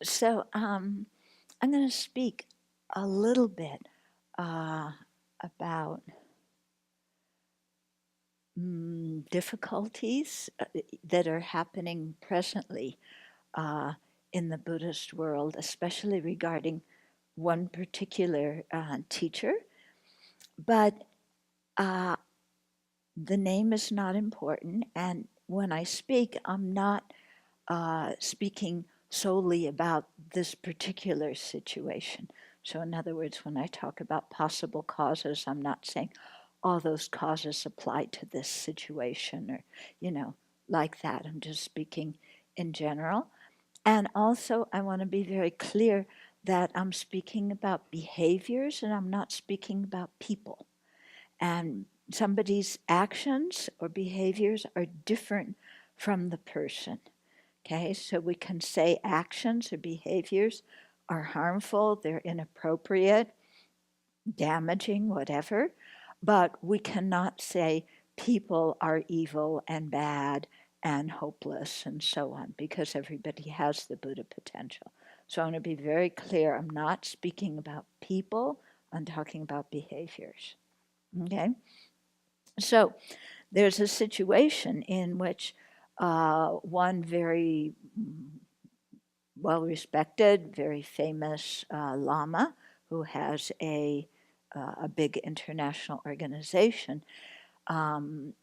So I'm going to speak a little bit about difficulties that are happening presently uh, in the Buddhist world, especially regarding one particular teacher. But uh, the name is not important, and when I speak, I'm not speaking solely about this particular situation. So, in other words, when I talk about possible causes, I'm not saying all those causes apply to this situation or, you know, like that. I'm just speaking in general. And also, I want to be very clear that I'm speaking about behaviors and I'm not speaking about people. And somebody's actions or behaviors are different from the person. Okay, so we can say actions or behaviors are harmful, they're inappropriate, damaging, whatever, but we cannot say people are evil and bad and hopeless and so on because everybody has the Buddha potential. So I want to be very clear, I'm not speaking about people, I'm talking about behaviors. Okay? So there's a situation in which one very well respected, very famous Lama who has a big international organization. Um,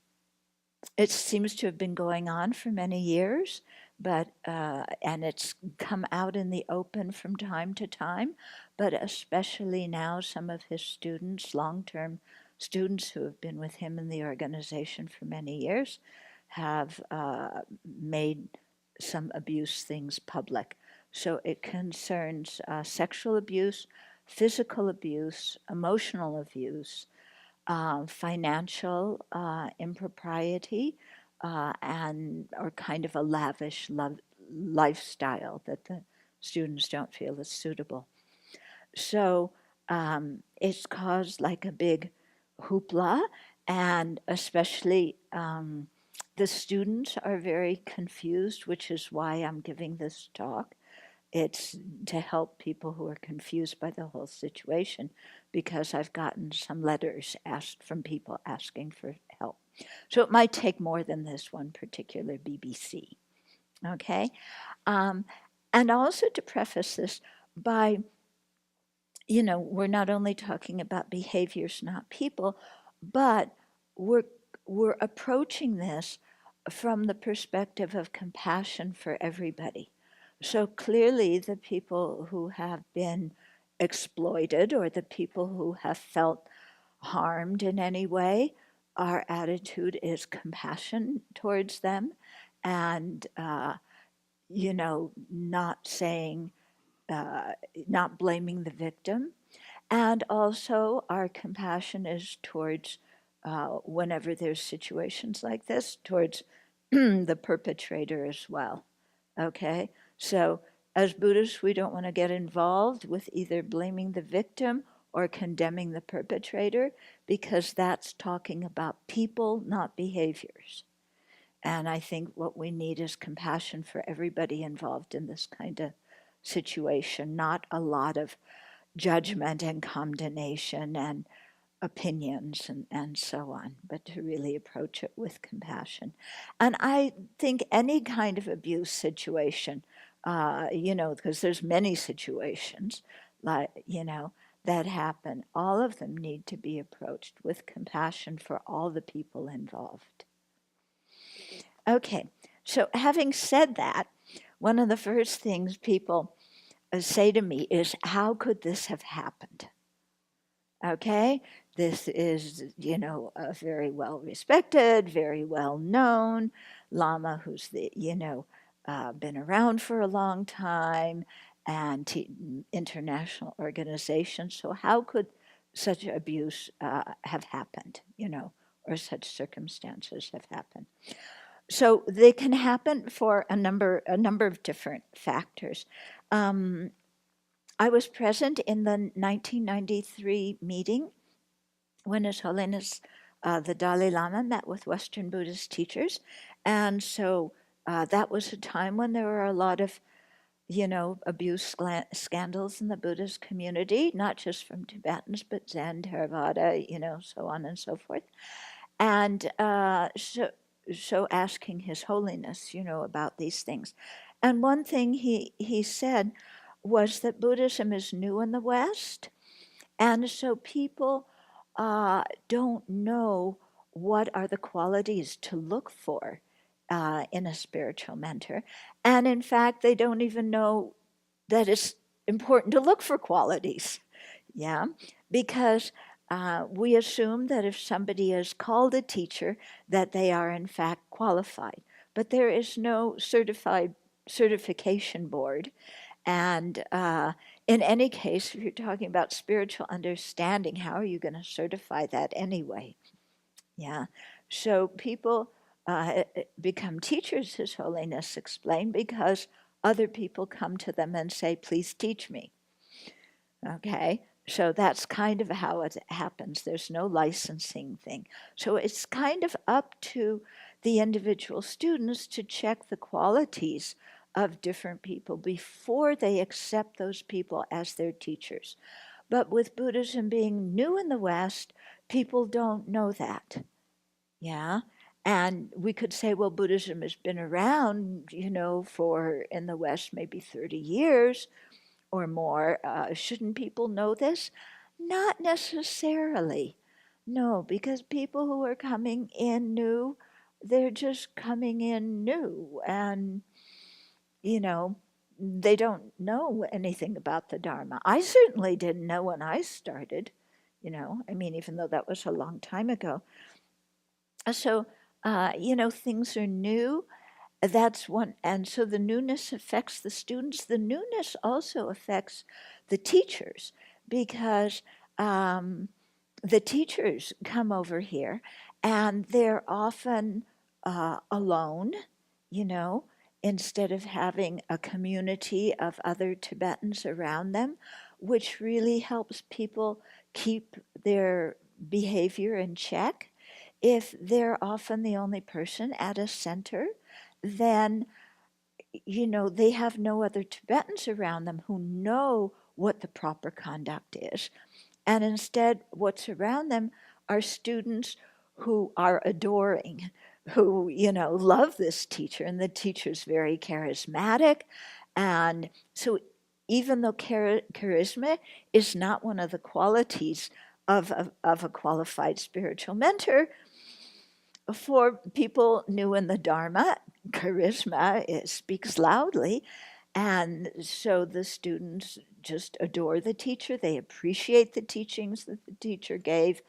it seems to have been going on for many years, but and it's come out in the open from time to time. But especially now, some of his students, long-term students who have been with him in the organization for many years, have made some abuse things public. So it concerns sexual abuse, physical abuse, emotional abuse, financial impropriety, and or kind of a lavish lifestyle that the students don't feel is suitable. So it's caused like a big hoopla, and especially the students are very confused, which is why I'm giving this talk. It's to help people who are confused by the whole situation because I've gotten some letters asked from people asking for help. So it might take more than this one particular BBC. Okay? Um, and also to preface this by, we're not only talking about behaviors, not people, but we're, we're approaching this from the perspective of compassion for everybody. So clearly, the people who have been exploited or the people who have felt harmed in any way, our attitude is compassion towards them and, not saying, uh, not blaming the victim. And also, our compassion is towards, whenever there's situations like this, towards the perpetrator as well. Okay? So, as Buddhists, we don't want to get involved with either blaming the victim or condemning the perpetrator because that's talking about people, not behaviors. And I think what we need is compassion for everybody involved in this kind of situation, not a lot of judgment and condemnation and opinions and so on, but to really approach it with compassion. And I think any kind of abuse situation, because there's many situations, like, that happen, all of them need to be approached with compassion for all the people involved. Okay, so having said that, one of the first things people say to me is, how could this have happened? Okay, this is, a very well respected, very well known Lama who's been around for a long time and international organization. So, how could such abuse have happened, or such circumstances have happened? So, they can happen for a number of different factors. Um, I was present in the 1993 meeting when His Holiness the Dalai Lama met with Western Buddhist teachers. And so that was a time when there were a lot of abuse scandals in the Buddhist community, not just from Tibetans, but Zen, Theravada, so on and so forth. And so asking His Holiness, about these things. And one thing he said was that Buddhism is new in the West, and so people don't know what are the qualities to look for in a spiritual mentor. And in fact, they don't even know that it's important to look for qualities. Yeah, because we assume that if somebody is called a teacher, that they are in fact qualified. But there is no certification board. And in any case, if you're talking about spiritual understanding, how are you going to certify that anyway? Yeah. So people become teachers, His Holiness explained, because other people come to them and say, please teach me. Okay. So that's kind of how it happens. There's no licensing thing. So it's kind of up to the individual students to check the qualities of different people before they accept those people as their teachers. But with Buddhism being new in the West, people don't know that. Yeah. And we could say, well, Buddhism has been around, for in the West maybe 30 years or more. Shouldn't people know this? Not necessarily. No, because people who are coming in new, they're just coming in new. And, you know, they don't know anything about the Dharma. I certainly didn't know when I started, even though that was a long time ago. So, things are new. That's one. And so the newness affects the students. The newness also affects the teachers because the teachers come over here and they're often alone, you know, instead of having a community of other Tibetans around them, which really helps people keep their behavior in check. If they're often the only person at a center, then they have no other Tibetans around them who know what the proper conduct is. And instead, what's around them are students who are adoring, who, love this teacher, and the teacher's very charismatic. And so, even though charisma is not one of the qualities of a qualified spiritual mentor, for people new in the Dharma, charisma speaks loudly. And so the students just adore the teacher. They appreciate the teachings that the teacher gave.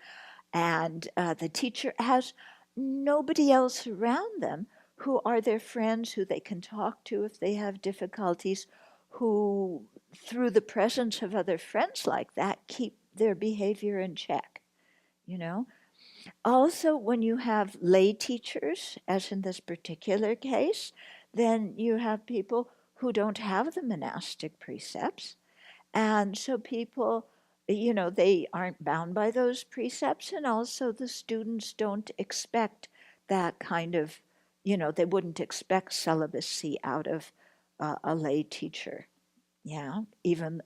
And the teacher has nobody else around them who are their friends, who they can talk to if they have difficulties, who, through the presence of other friends like that, keep their behavior in check, you know? Also, when you have lay teachers, as in this particular case, then you have people who don't have the monastic precepts. And so people, they aren't bound by those precepts. And also the students don't expect that kind of, they wouldn't expect celibacy out of a lay teacher. Yeah, even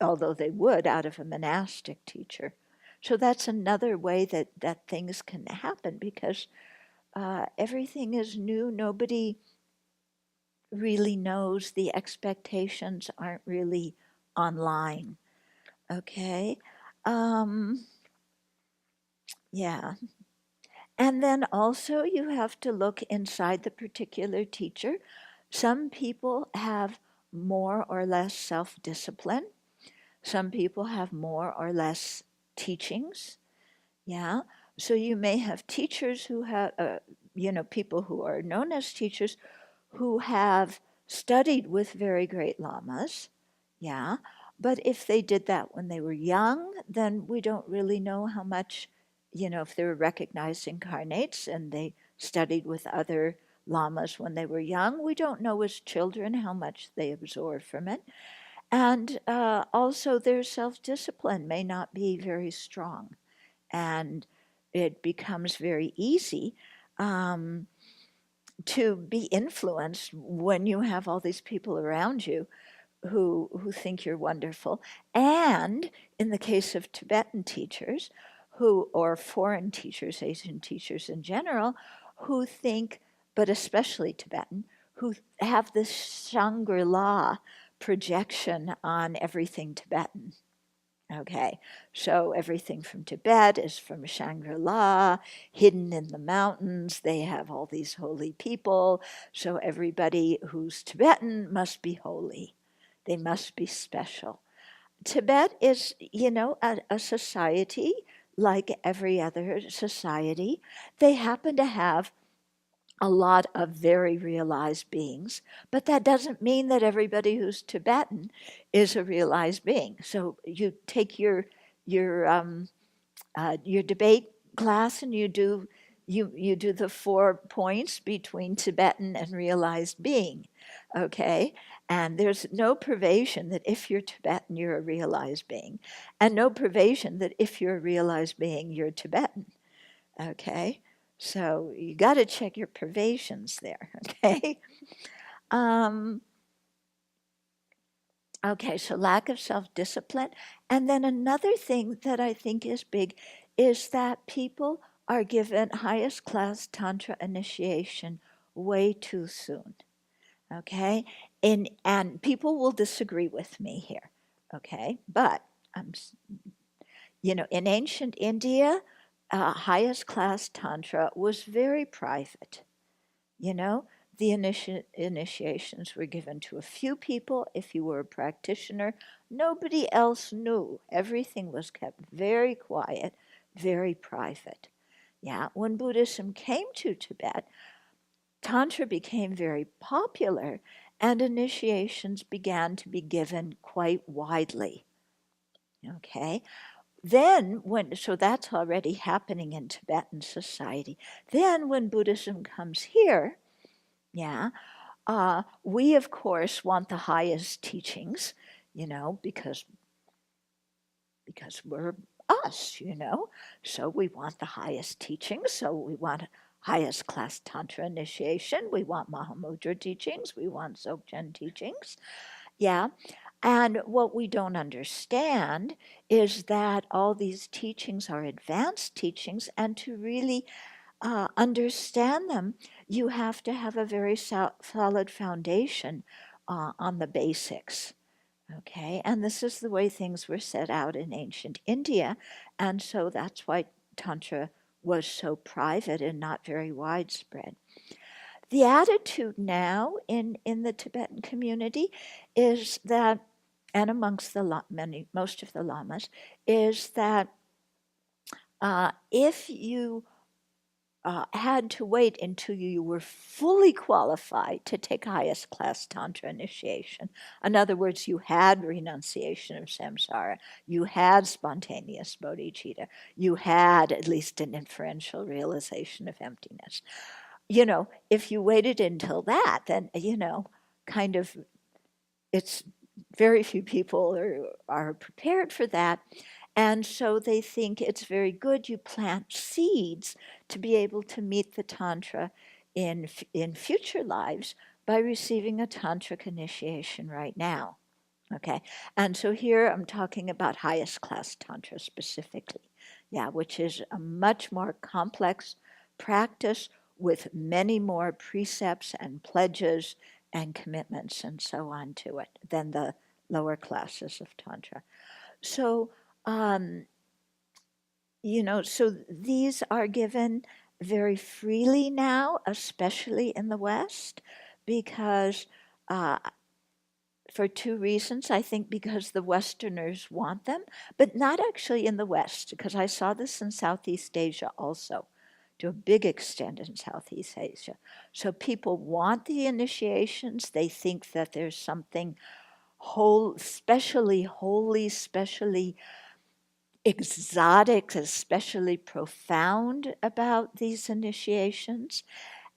although they would out of a monastic teacher. So that's another way that things can happen because everything is new. Nobody really knows. The expectations aren't really online. Okay. Um, yeah. And then also you have to look inside the particular teacher. Some people have more or less self-discipline. Some people have more or less teachings. Yeah. So you may have teachers who have, people who are known as teachers who have studied with very great lamas. Yeah. But if they did that when they were young, then we don't really know how much, if they were recognized incarnates and they studied with other lamas when they were young, we don't know as children how much they absorb from it. And also their self-discipline may not be very strong. And it becomes very easy to be influenced when you have all these people around you who think you're wonderful. And in the case of Tibetan teachers or foreign teachers, Asian teachers in general, who think, but especially Tibetan, who have this Shangri-La projection on everything Tibetan. Okay, so everything from Tibet is from Shangri-La, hidden in the mountains. They have all these holy people. So everybody who's Tibetan must be holy. They must be special. Tibet is, a society like every other society. They happen to have a lot of very realized beings, but that doesn't mean that everybody who's Tibetan is a realized being. So you take your debate class and you do the 4 points between Tibetan and realized being, okay? And there's no provision that if you're Tibetan, you're a realized being, and no provision that if you're a realized being, you're Tibetan, okay? So you got to check your provisions there, okay? Um, okay, so lack of self-discipline. And then another thing that I think is big is that people are given highest class Tantra initiation way too soon, okay? And people will disagree with me here, okay? But, in ancient India, highest class Tantra was very private. The initiations were given to a few people. If you were a practitioner, nobody else knew. Everything was kept very quiet, very private. Yeah, when Buddhism came to Tibet, Tantra became very popular and initiations began to be given quite widely. Okay, so that's already happening in Tibetan society. Then when Buddhism comes here, yeah, we of course want the highest teachings, because we're us, So we want the highest teachings. So we want highest class Tantra initiation. We want Mahamudra teachings. We want Dzogchen teachings. Yeah. And what we don't understand is that all these teachings are advanced teachings, and to really understand them, you have to have a very solid foundation on the basics. Okay, and this is the way things were set out in ancient India, and so that's why Tantra was so private and not very widespread. The attitude now in the Tibetan community is that, and amongst the most of the lamas, is that if you had to wait until you were fully qualified to take highest class Tantra initiation. In other words, you had renunciation of samsara, you had spontaneous bodhicitta, you had at least an inferential realization of emptiness. If you waited until that, then, kind of, it's very few people are prepared for that. And so they think it's very good you plant seeds to be able to meet the Tantra in future lives by receiving a Tantric initiation right now. Okay, and so here I'm talking about highest class Tantra specifically, which is a much more complex practice with many more precepts and pledges and commitments and so on to it than the lower classes of Tantra. So, so these are given very freely now, especially in the West, because for 2 reasons. I think because the Westerners want them, but not actually in the West, because I saw this in Southeast Asia also, to a big extent in Southeast Asia. So people want the initiations. They think that there's something especially holy, especially exotic, especially profound about these initiations.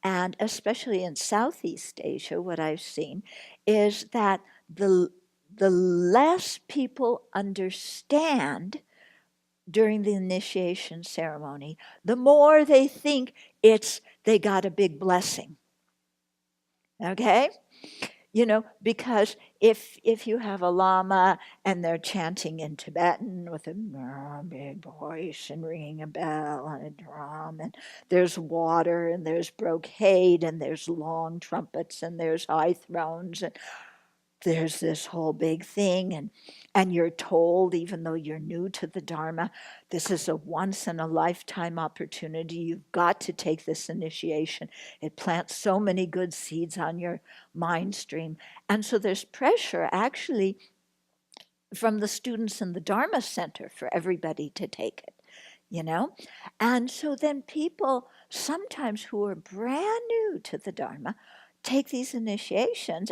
And especially in Southeast Asia, what I've seen is that the less people understand during the initiation ceremony, the more they think they got a big blessing. Okay? Because if you have a lama and they're chanting in Tibetan with a big voice and ringing a bell and a drum, and there's water and there's brocade and there's long trumpets and there's high thrones and there's this whole big thing, and you're told, even though you're new to the Dharma, this is a once in a lifetime opportunity. You've got to take this initiation. It plants so many good seeds on your mind stream. And so there's pressure actually from the students in the Dharma Center for everybody to take it. And so then people sometimes who are brand new to the Dharma take these initiations,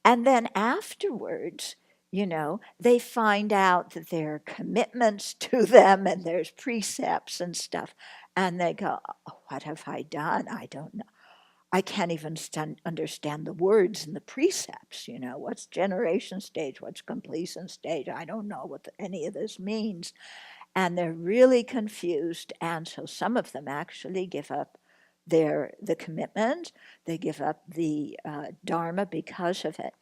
and then afterwards, they find out that there are commitments to them and there's precepts and stuff. And they go, oh, what have I done? I don't know. I can't even understand the words and the precepts. What's generation stage? What's completion stage? I don't know what any of this means. And they're really confused. And so some of them actually give up the commitment. They give up the Dharma because of it.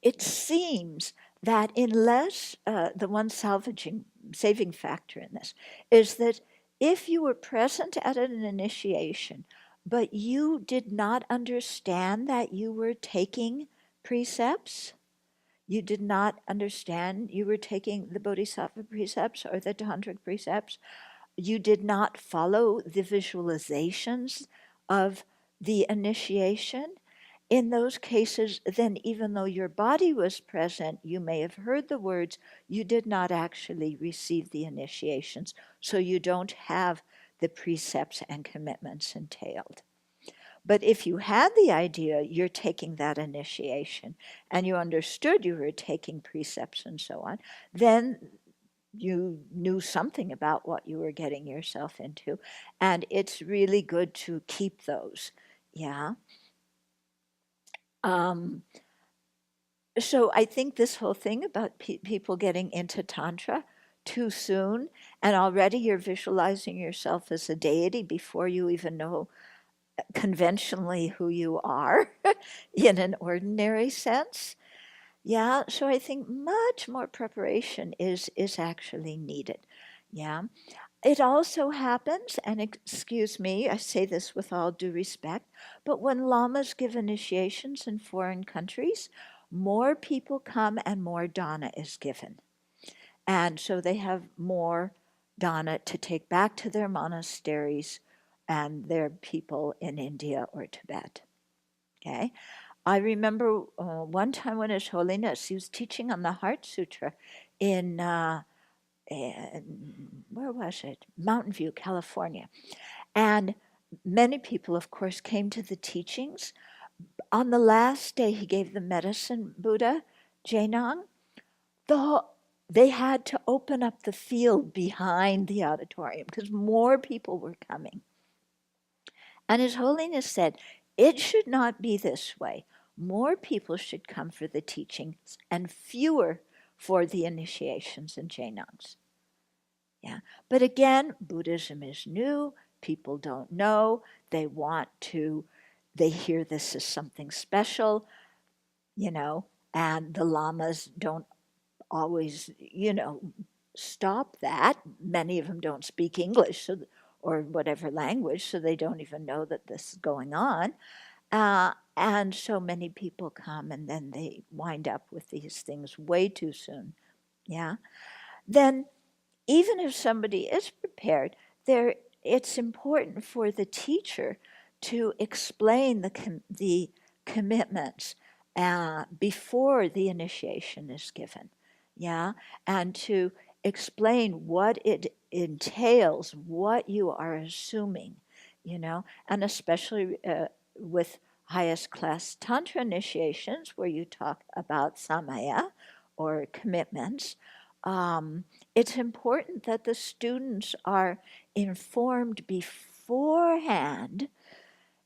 It seems that unless the one saving factor in this is that if you were present at an initiation, but you did not understand that you were taking precepts, you did not understand you were taking the Bodhisattva precepts or the Tantric precepts, you did not follow the visualizations of the initiation, in those cases, then even though your body was present, you may have heard the words, you did not actually receive the initiations, so you don't have the precepts and commitments entailed. But if you had the idea you're taking that initiation and you understood you were taking precepts and so on, then you knew something about what you were getting yourself into. And it's really good to keep those. Yeah. So I think this whole thing about people getting into Tantra too soon, and already you're visualizing yourself as a deity before you even know conventionally who you are in an ordinary sense. Yeah, so I think much more preparation is actually needed. Yeah. It also happens, and excuse me, I say this with all due respect, but when lamas give initiations in foreign countries, more people come and more dana is given. And so they have more dana to take back to their monasteries and their people in India or Tibet. Okay? I remember one time when His Holiness, he was teaching on the Heart Sutra in where was it? Mountain View, California. And many people, of course, came to the teachings. On the last day, he gave the medicine Buddha, Jainang. They had to open up the field behind the auditorium because more people were coming. And His Holiness said, it should not be this way. More people should come for the teachings and fewer for the initiations and Jainangs. Yeah. But again, Buddhism is new. People don't know. They hear this as something special, and the lamas don't always, stop that. Many of them don't speak English or whatever language, so they don't even know that this is going on. And so many people come and then they wind up with these things way too soon. Yeah. Then even if somebody is prepared, it's important for the teacher to explain the commitments before the initiation is given, yeah, and to explain what it entails, what you are assuming, and especially with highest class Tantra initiations where you talk about samaya or commitments. It's important that the students are informed beforehand,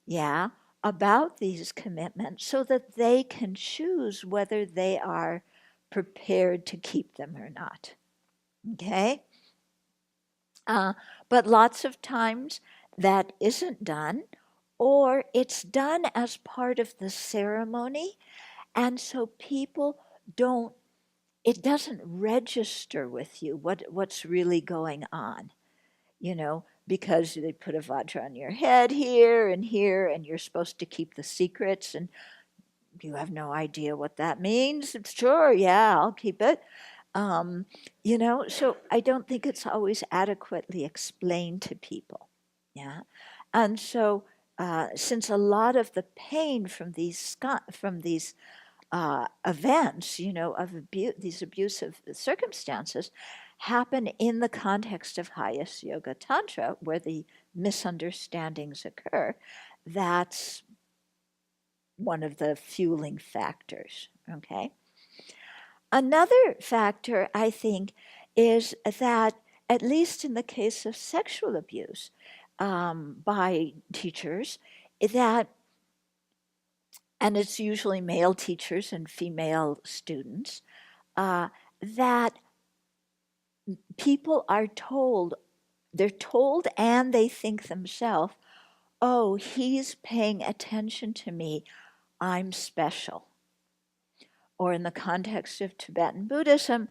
yeah, about these commitments so that they can choose whether they are prepared to keep them or not. Okay? But lots of times that isn't done, or it's done as part of the ceremony, and so people don't, it doesn't register with you what's really going on, because they put a vajra on your head here, and you're supposed to keep the secrets, and you have no idea what that means. Sure, yeah, I'll keep it. So I don't think it's always adequately explained to people. Yeah. And so, since a lot of the pain from these events, of these abusive circumstances, happen in the context of highest yoga tantra, where the misunderstandings occur, that's one of the fueling factors. Okay. Another factor, I think, is that, at least in the case of sexual abuse by teachers, that, and it's usually male teachers and female students, that people are told, they're told and they think themselves, oh, he's paying attention to me, I'm special. Or in the context of Tibetan Buddhism,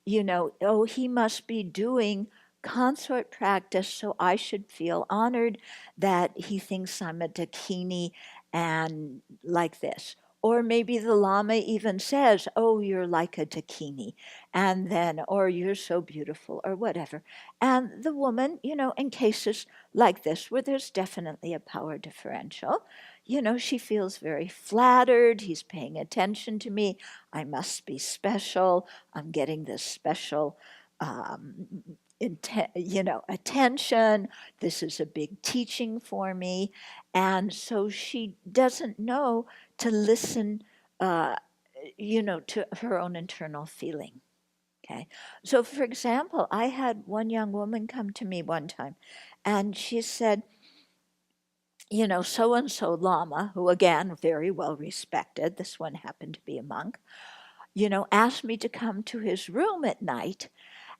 oh, he must be doing consort practice, so I should feel honored that he thinks I'm a dakini and like this. Or maybe the Lama even says, oh, you're like a dakini, and then, or you're so beautiful, or whatever. And the woman, in cases like this, where there's definitely a power differential, she feels very flattered, he's paying attention to me, I must be special, I'm getting this special attention, this is a big teaching for me. And so she doesn't know to listen, to her own internal feeling. Okay. So, for example, I had one young woman come to me one time, and she said, so and so Lama, who again, very well respected, this one happened to be a monk, asked me to come to his room at night,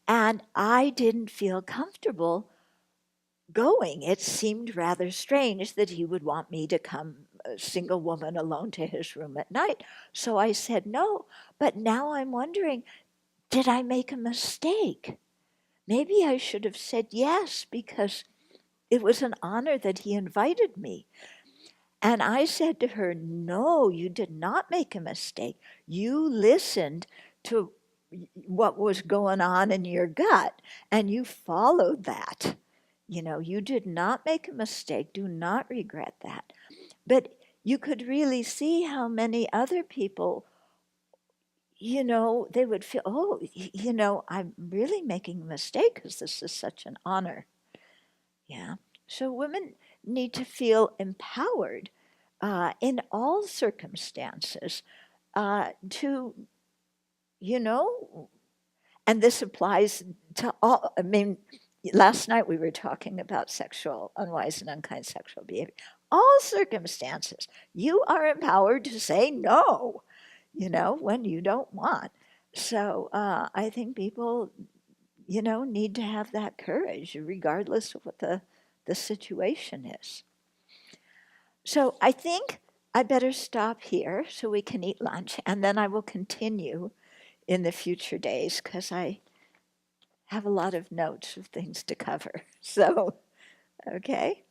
and I didn't feel comfortable going. It seemed rather strange that he would want me to come, a single woman alone, to his room at night. So I said no, but now I'm wondering, did I make a mistake? Maybe I should have said yes, because it was an honor that he invited me. And I said to her, no, you did not make a mistake. You listened to what was going on in your gut, and you followed that. You did not make a mistake. Do not regret that. But you could really see how many other people, they would feel, oh, I'm really making a mistake because this is such an honor. Yeah. So women need to feel empowered in all circumstances to, and this applies to all. I mean, last night we were talking about sexual, unwise and unkind sexual behavior. All circumstances, you are empowered to say no, when you don't want. So I think people, need to have that courage, regardless of what the situation is. So I think I better stop here so we can eat lunch, and then I will continue in the future days, because I have a lot of notes of things to cover. So, okay.